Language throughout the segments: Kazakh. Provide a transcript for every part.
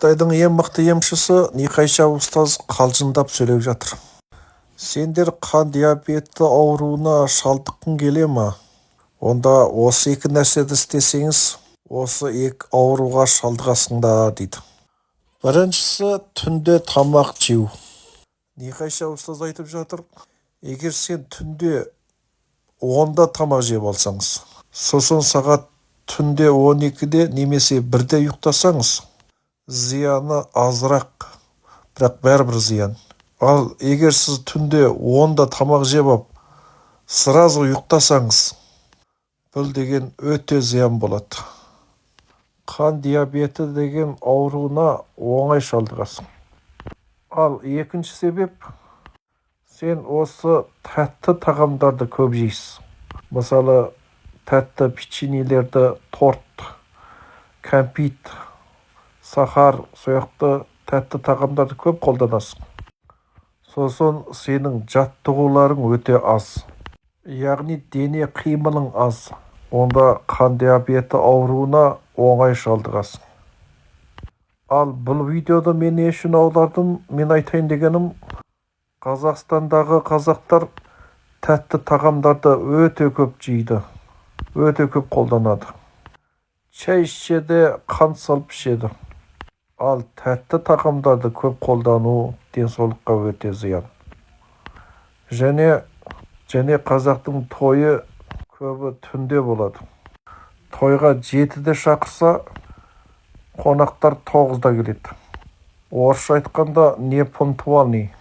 Қытайдың ең мықты емшісі Нихайша ұстаз қалжыңдап сөйлеп жатыр. Сендер қан диабеті ауруына шалдыққың келе ма? Онда осы екі нәрсені істесеңіз, осы екі ауруға шалдығасыңдар дейді. Біріншісі түнде тамақ жеу. Нихайша ұстаз айтып жатыр, егер сен түнде 10-да тамақ жеп алсаңыз, сосын сағат түнде 12-де немесе 1-де ұйықтасаңыз, зияны азырақ, бірақ бәрібір зиян. Ал егер сіз түнде 10-да тамақ жеп алып, сразу ұйықтасаңыз, бұл деген өте зиян болады. Қан диабеті деген ауруына оңай шалдығасың. Ал екінші себеп, сен осы тәтті тағамдарды көп жейсіз. Мысалы, тәтті печеньелерді, торт, кәмпит, сахар, сояқты тәтті тағамдарды көп қолданасың. Сосын сенің жаттығуларың өте аз. Яғни дене қимылың аз. Онда қан диабеті ауруына оңай шалдығасың. Ал бұл видеода мен не үшін аудардым, мен айтайын дегенім, Қазақстандағы қазақтар тәтті тағамдарды өте көп жейді, өте көп қолданады. Шай ішеді, қант салып ішеді. Ал тәтті тағамдарды көп қолдану денсаулыққа өте зиян. Және қазақтың тойы көбі түнде болады. Тойға 7-де шақырса, қонақтар 9-да келеді. Орысша айтқанда не пунктуальный.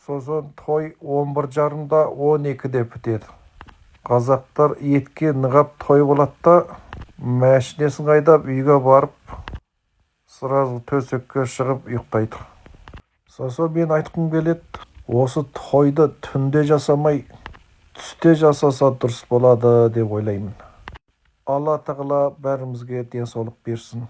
Сосын той 11:30-да, 12-де бітеді. Қазақтар етке нығап той болады да, мәшинесін айдап үйге барып, сразу төсекке шығып ұйықтайды. Сосын мен айтқым келеді, осы тойды түнде жасамай, түсте жасаса дұрыс болады деп ойлаймын. Алла тағала бәрімізге денсаулық берсін.